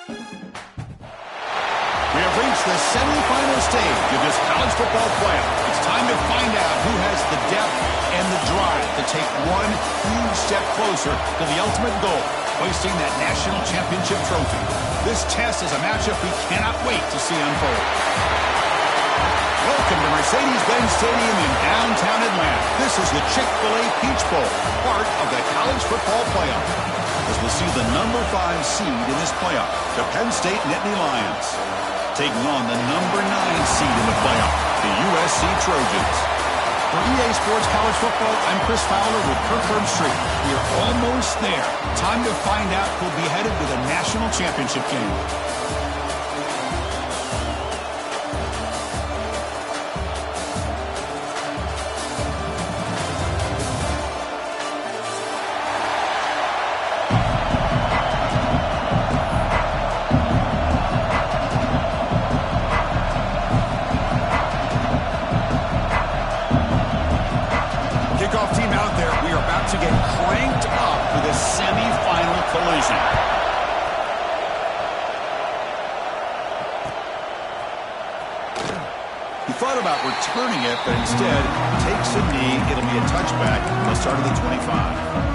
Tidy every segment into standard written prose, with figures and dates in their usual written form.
We have reached the semifinal stage of this college football playoff. It's time to find out who has the depth and the drive to take one huge step closer to the ultimate goal, hoisting that national championship trophy. This test is a matchup we cannot wait to see unfold. Welcome to Mercedes-Benz Stadium in downtown Atlanta. This is the Chick-fil-A Peach Bowl, part of the college football playoff, as we'll see the number 5 seed in this playoff, the Penn State Nittany Lions, taking on the number 9 seed in the playoff, the USC Trojans. For EA Sports College Football, I'm Chris Fowler with Kirk Herbstreit. We are almost there. Time to find out who'll be headed to the national championship game. To get cranked up for the semifinal collision. He thought about returning it, but instead takes a knee. It'll be a touchback on the start of the 25.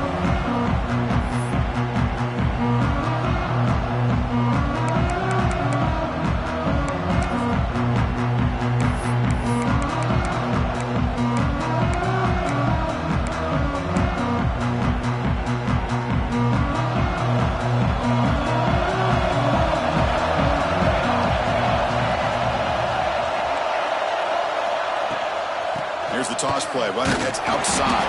Here's the toss play. Runner gets outside.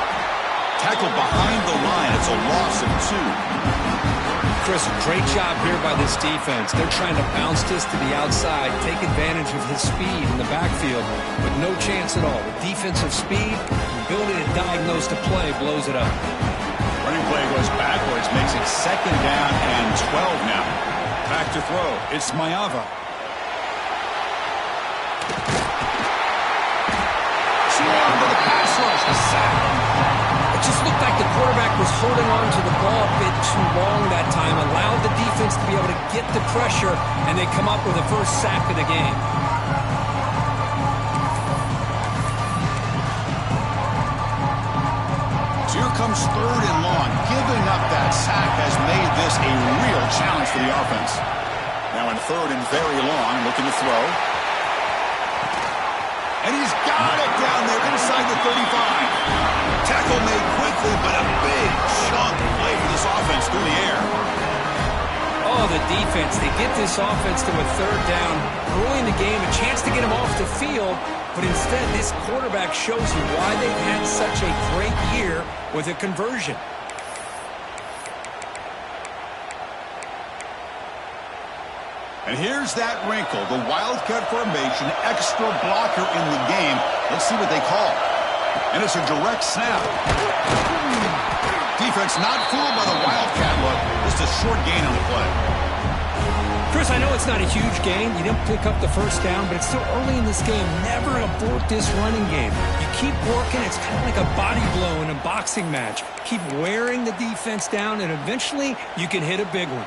Tackled behind the line. It's a loss of 2. Chris, great job here by this defense. They're trying to bounce this to the outside, take advantage of his speed in the backfield, but no chance at all. The defensive speed, ability to diagnose the play, blows it up. Running play goes backwards, makes it 2nd down and 12 now. Back to throw. It's Mayava. To the pass rush, the sack. It just looked like the quarterback was holding on to the ball a bit too long that time, allowed the defense to be able to get the pressure, and they come up with the first sack of the game. So here comes 3rd and long. Giving up that sack has made this a real challenge for the offense. Now in 3rd and very long, looking to throw. And he's got it down there inside the 35. Tackle made quickly, but a big chunk play for this offense through the air. Oh, the defense. They get this offense to a 3rd down early in the game, a chance to get him off the field, but instead this quarterback shows you why they've had such a great year with a conversion. And here's that wrinkle, the Wildcat formation, extra blocker in the game. Let's see what they call. And it's a direct snap. Defense not fooled by the Wildcat look. Just a short gain on the play. Chris, I know it's not a huge gain. You didn't pick up the 1st down, but it's still early in this game. Never abort this running game. You keep working. It's kind of like a body blow in a boxing match. Keep wearing the defense down, and eventually you can hit a big one.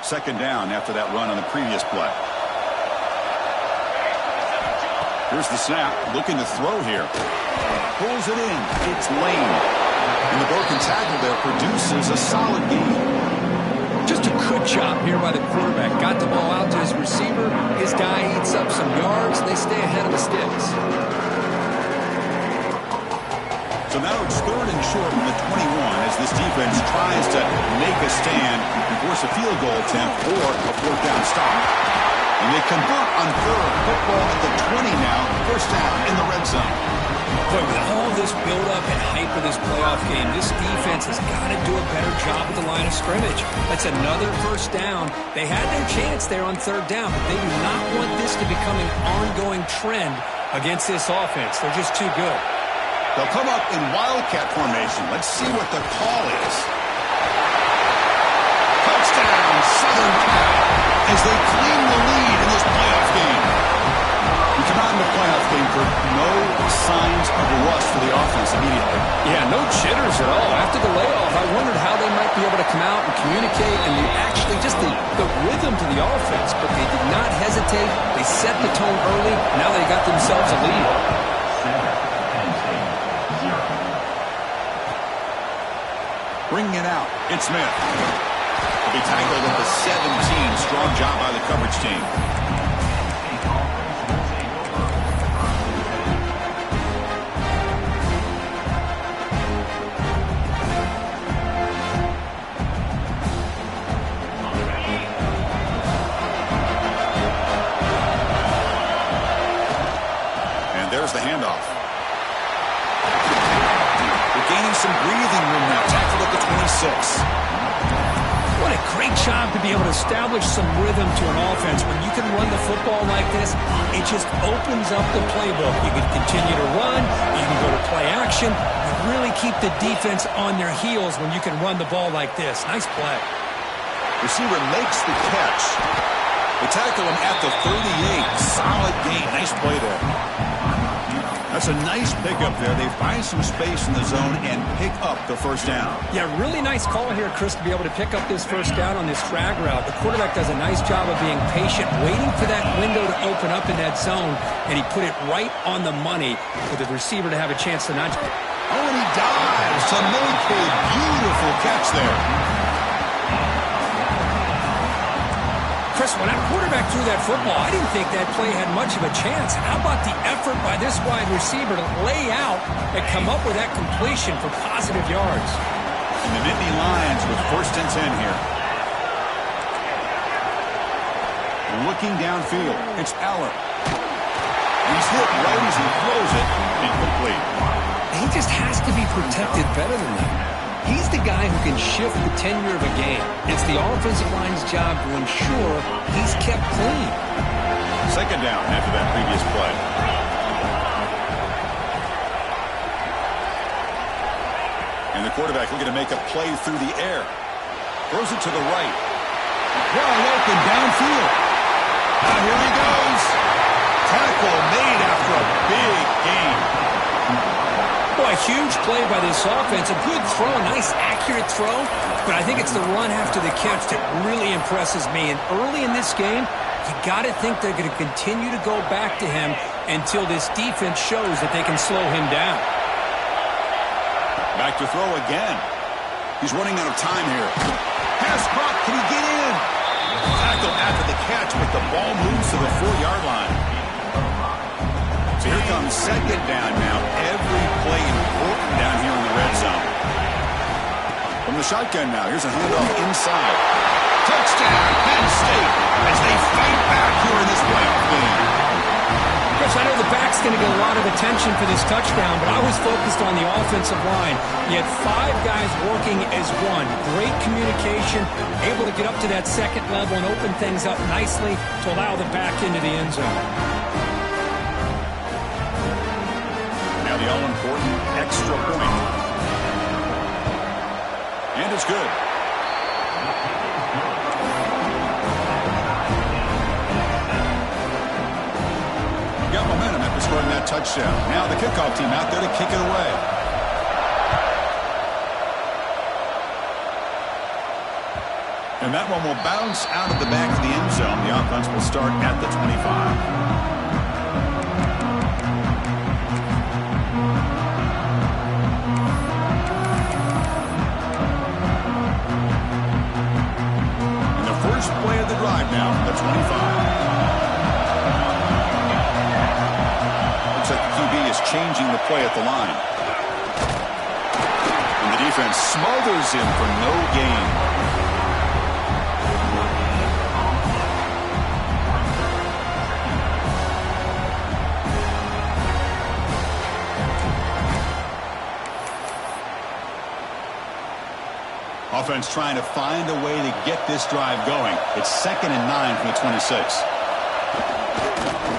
2nd down after that run on the previous play. Here's the snap. Looking to throw here. Pulls it in. It's Lane. And the broken tackle there produces a solid gain. Just a good job here by the quarterback. Got the ball out to his receiver. His guy eats up some yards. They stay ahead of the sticks. So now it's 3rd and short from the 21 as this defense tries to make a stand and force a field goal attempt or a 4th down stop. And they convert on 3rd. Football at the 20 now. 1st down in the red zone. Boy, with all this build-up and hype of this playoff game, this defense has got to do a better job at the line of scrimmage. That's another 1st down. They had their chance there on 3rd down, but they do not want this to become an ongoing trend against this offense. They're just too good. They'll come up in Wildcat formation. Let's see what the call is. Touchdown, Southern Cal, as they claim the lead in this playoff game. We come out in the playoff game for no signs of rust for the offense immediately. Yeah, no jitters at all. After the layoff, I wondered how they might be able to come out and communicate and actually just the rhythm to the offense. But they did not hesitate. They set the tone early. Now they got themselves a lead. Bringing it out, it's Smith. He'll be tackled at the 17. Strong job by the coverage team. There's the handoff. They're gaining some breathing room now. Tackled at the 26. What a great job to be able to establish some rhythm to an offense. When you can run the football like this, it just opens up the playbook. You can continue to run. You can go to play action. You really keep the defense on their heels when you can run the ball like this. Nice play. Receiver makes the catch. They tackle him at the 38. Solid gain. Nice play there. That's a nice pickup there. They find some space in the zone and pick up the first down. Yeah, really nice call here, Chris, to be able to pick up this first down on this drag route. The quarterback does a nice job of being patient, waiting for that window to open up in that zone, and he put it right on the money for the receiver to have a chance to not. Oh, and he dives to make a beautiful catch there. Chris, when that quarterback threw that football, I didn't think that play had much of a chance. How about the effort by this wide receiver to lay out and come up with that completion for positive yards? And the Nittany Lions with 1st and 10 here. Looking downfield, it's Aller. He's hit right as he throws it, incomplete. He just has to be protected better than that. He's the guy who can shift the tenure of a game. It's the offensive line's job to ensure he's kept clean. 2nd down after that previous play. And the quarterback looking to make a play through the air. Throws it to the right. Wide open downfield. Now here he goes. Tackle made after a big gain. Boy, a huge play by this offense. A good throw, a nice accurate throw. But I think it's the run after the catch that really impresses me. And early in this game, you got to think they're going to continue to go back to him until this defense shows that they can slow him down. Back to throw again. He's running out of time here. Pass caught. Can he get in? Tackle after the catch, but the ball moves to the 4-yard line. So here comes 2nd down now. Every play important down here in the red zone. From the shotgun now, here's a handoff inside. Touchdown, Penn State, as they fight back here in this playoff game. Chris, I know the back's going to get a lot of attention for this touchdown, but I was focused on the offensive line. You had 5 guys working as one. Great communication, able to get up to that 2nd level and open things up nicely to allow the back into the end zone. Now the all-important extra point. And it's good. Got momentum after scoring that touchdown. Now the kickoff team out there to kick it away. And that one will bounce out of the back of the end zone. The offense will start at the 25. Play of the drive now, the 25. Looks like the QB is changing the play at the line. And the defense smothers him for no gain. Offense trying to find a way to get this drive going. It's 2nd and 9 from the 26.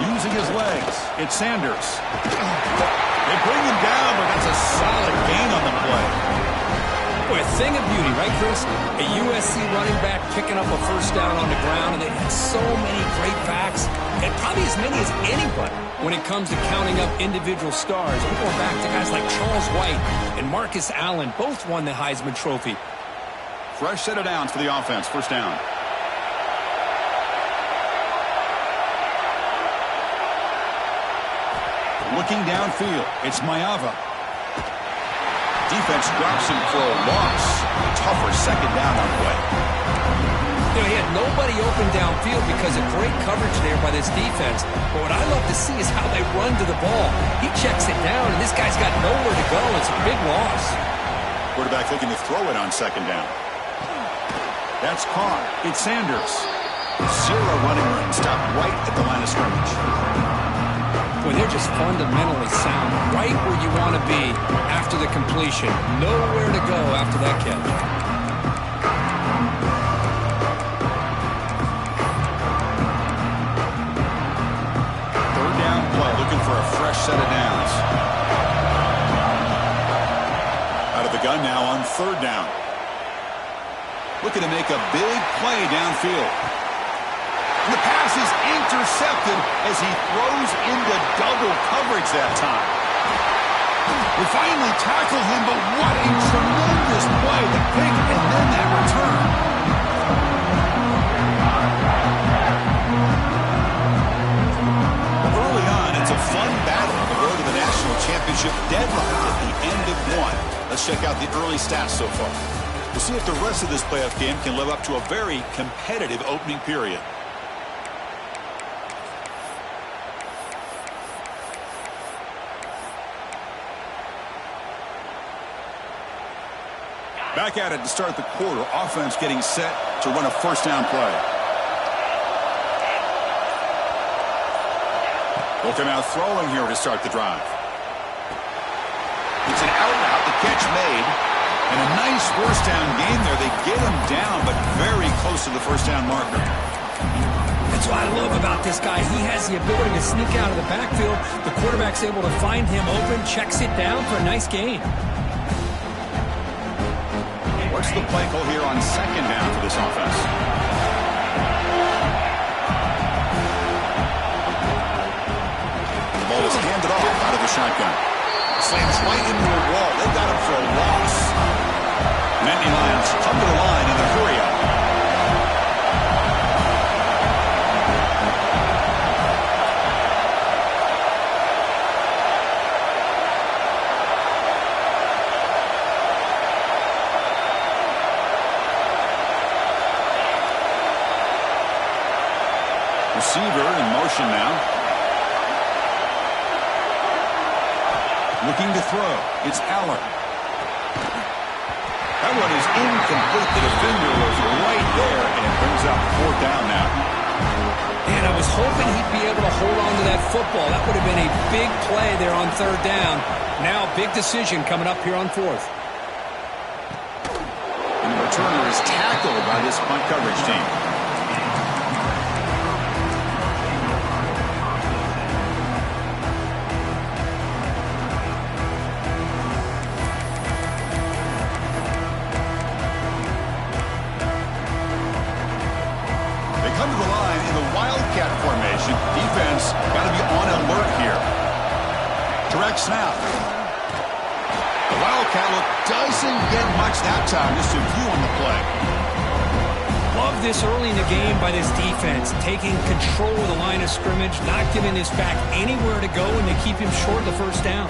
Using his legs, it's Sanders. They bring him down, but that's a solid gain on the play. Boy, a thing of beauty, right, Chris? A USC running back picking up a first down on the ground, and they had so many great backs, and probably as many as anybody when it comes to counting up individual stars. I'm going back to guys like Charles White and Marcus Allen. Both won the Heisman Trophy. Fresh set of downs for the offense. First down. Looking downfield, it's Maeva. Defense drops him for a loss. Tougher second down on the way. You know, he had nobody open downfield because of great coverage there by this defense. But what I love to see is how they run to the ball. He checks it down, and this guy's got nowhere to go. It's a big loss. Quarterback looking to throw it on second down. That's caught. It's Sanders. Zero running room. Stopped right at the line of scrimmage. Boy, they're just fundamentally sound. Right where you want to be after the completion. Nowhere to go after that catch. Third down play, looking for a fresh set of downs. Out of the gun now on third down. Looking to make a big play downfield. And the pass is intercepted as he throws into double coverage that time. We finally tackle him, but what a tremendous play. The pick and then that return. Early on, it's a fun battle on the road to the national championship, deadlocked at the end of one. Let's check out the early stats so far. We'll see if the rest of this playoff game can live up to a very competitive opening period. Back at it to start the quarter. Offense getting set to run a first down play. They'll come out throwing here to start the drive. It's an out and out. The catch made. And a nice first down gain there. They get him down, but very close to the first down marker. That's what I love about this guy. He has the ability to sneak out of the backfield. The quarterback's able to find him open, checks it down for a nice gain. What's the play call here on second down for this offense? The ball is handed off out of the shotgun. Slams right into a wall. They got him for a loss. Nittany Lions come to the line in the hurry-up. Receiver in motion now. Looking to throw. It's Allen. That one is incomplete. The defender was right there, and it brings up fourth down now. And I was hoping he'd be able to hold on to that football. That would have been a big play there on third down. Now, big decision coming up here on fourth. And the returner is tackled by this punt coverage team. Defense got to be on alert here. Direct snap. The Wildcat look doesn't get much that time. Just a few on the play. Love this early in the game by this defense, taking control of the line of scrimmage, not giving this back anywhere to go, and they keep him short of the first down.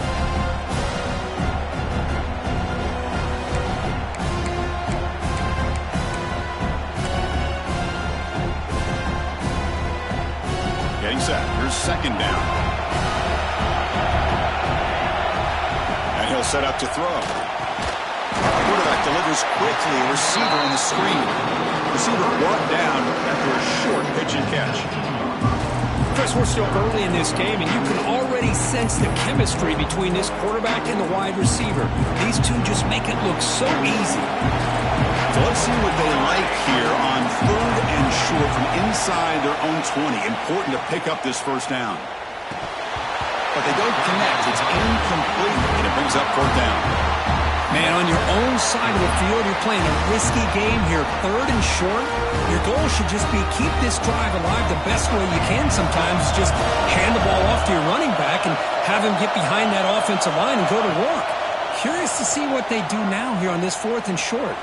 Getting set. Here's second down. And he'll set up to throw. Quarterback delivers quickly. Receiver on the screen. Receiver brought down after a short pitch and catch. Chris, we're still early in this game, and you can already sense the chemistry between this quarterback and the wide receiver. These two just make it look so easy. So let's see what they like here on third and short from inside their own 20. Important to pick up this first down. But they don't connect. It's incomplete, and it brings up fourth down. Man, on your own side of the field, you're playing a risky game here. 3rd and short. Your goal should just be keep this drive alive the best way you can sometimes. Just hand the ball off to your running back and have him get behind that offensive line and go to work. Curious to see what they do now here on this 4th and short.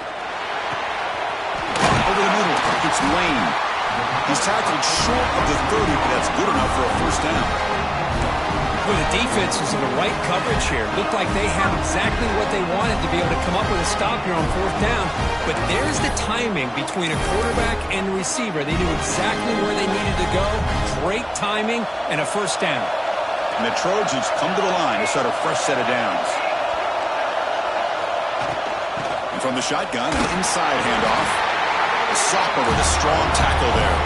Over the middle, it's Lane. He's tackled short of the 30, but that's good enough for a first down. Well, the defense was in the right coverage here. Looked like they had exactly what they wanted to be able to come up with a stop here on 4th down. But there's the timing between a quarterback and the receiver. They knew exactly where they needed to go. Great timing and a first down. And the Trojans come to the line to start a fresh set of downs. And from the shotgun, an inside handoff. A sophomore with a strong tackle there.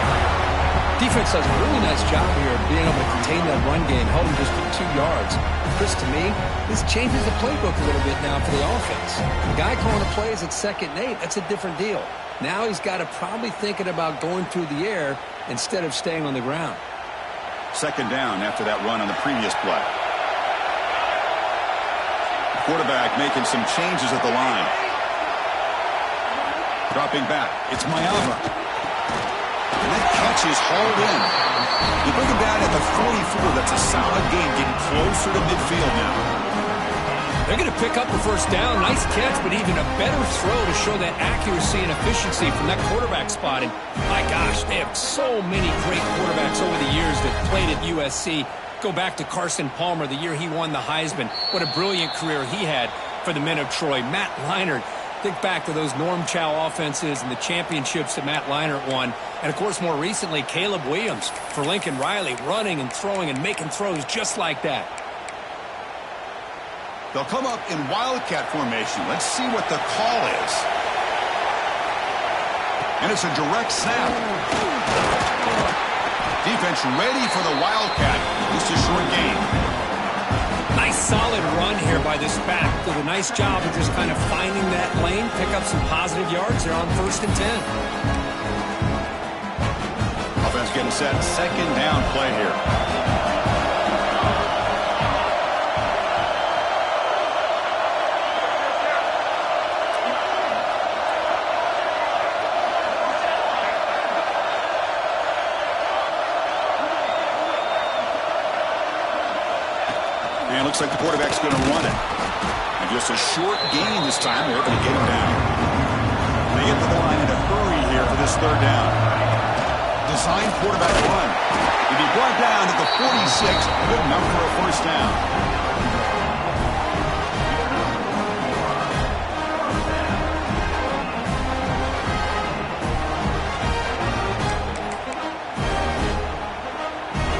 Defense does a really nice job here of being able to contain that run game, held him just for 2 yards. Chris, to me, this changes the playbook a little bit now for the offense. The guy calling the plays at 2nd and 8, that's a different deal. Now he's got to probably thinking about going through the air instead of staying on the ground. 2nd down after that run on the previous play. Quarterback making some changes at the line. Dropping back, it's Mayava. And that catch is hauled in. You bring him down at the 44. That's a solid gain, getting closer to midfield now. They're going to pick up a first down. Nice catch, but even a better throw to show that accuracy and efficiency from that quarterback spot. And my gosh, they have so many great quarterbacks over the years that played at USC. Go back to Carson Palmer, the year he won the Heisman. What a brilliant career he had for the men of Troy. Matt Leinart. Think back to those Norm Chow offenses and the championships that Matt Leinart won. And, of course, more recently, Caleb Williams for Lincoln Riley, running and throwing and making throws just like that. They'll come up in Wildcat formation. Let's see what the call is. And it's a direct snap. Defense ready for the Wildcat. Just a short gain. Nice solid run here by this back. Did a nice job of just kind of finding that lane, pick up some positive yards there on 1st and 10. Offense getting set. 2nd down play here. And it looks like the quarterback's going to run it. And just a short gain this time. They're able to get him down. They get to the line in a hurry here for this 3rd down. Design quarterback run. He'll be brought down at the 46. Good enough for a first down.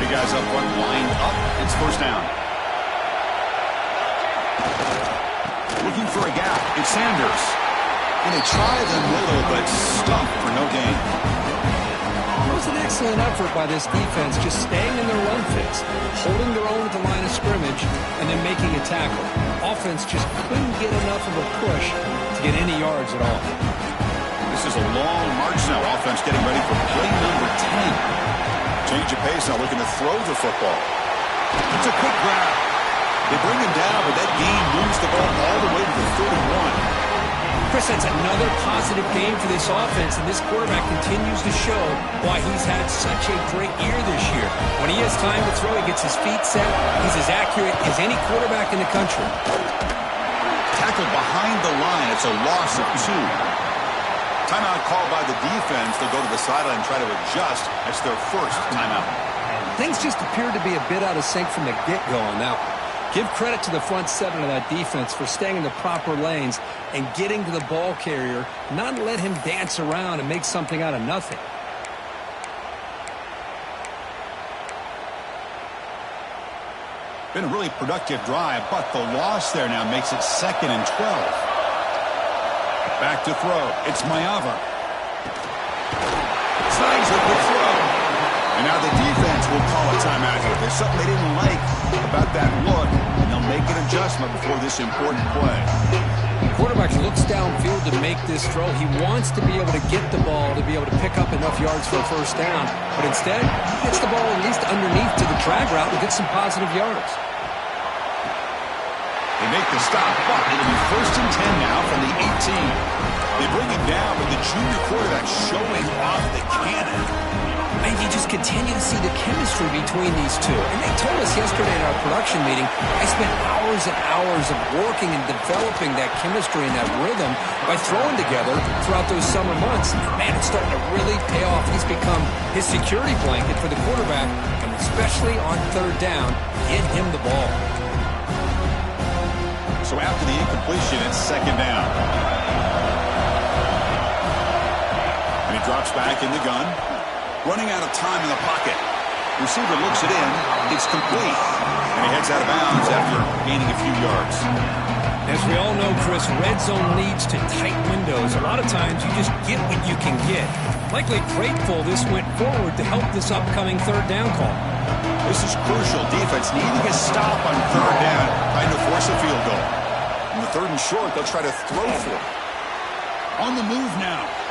Big guys up front, lined up. It's first down. Looking for a gap. It's Sanders. And they try the middle, but stuck for no gain. It was an excellent effort by this defense, just staying in their run fits, holding their own at the line of scrimmage, and then making a tackle. Offense just couldn't get enough of a push to get any yards at all. This is a long march now. Offense getting ready for play number 10. Change of pace now, looking to throw the football. It's a quick grab. They bring him down, but that gain moves the ball all the way to the 31. Chris, that's another positive game for this offense, and this quarterback continues to show why he's had such a great year this year. When he has time to throw, he gets his feet set. He's as accurate as any quarterback in the country. Tackled behind the line. It's a loss of 2. Timeout called by the defense. They'll go to the sideline and try to adjust. It's their first timeout. Things just appeared to be a bit out of sync from the get-go on that one. Give credit to the front 7 of that defense for staying in the proper lanes and getting to the ball carrier, not let him dance around and make something out of nothing. Been a really productive drive, but the loss there now makes it 2nd and 12. Back to throw. It's Mayava. Snags a good throw. And now the defense will call a timeout here. There's something they didn't like about that look, and they'll make an adjustment before this important play. The quarterback looks downfield to make this throw. He wants to be able to get the ball to be able to pick up enough yards for a first down, but instead, he gets the ball at least underneath to the drag route and gets some positive yards. They make the stop, but it'll be 1st and 10 now from the 18. They bring him down, but the junior quarterback showing off the cannon. And you just continue to see the chemistry between these two. And they told us yesterday in our production meeting, I spent hours and hours of working and developing that chemistry and that rhythm by throwing together throughout those summer months. Man, it's starting to really pay off. He's become his security blanket for the quarterback, and especially on 3rd down, get him the ball. So after the incompletion, it's 2nd down. And he drops back in the gun. Running out of time in the pocket. Receiver looks it in. It's complete. And he heads out of bounds after gaining a few yards. As we all know, Chris, red zone leads to tight windows. A lot of times you just get what you can get. Likely grateful this went forward to help this upcoming 3rd down call. This is crucial. Defense needing a stop on 3rd down, trying to force a field goal. On the 3rd and short, they'll try to throw for it. On the move now.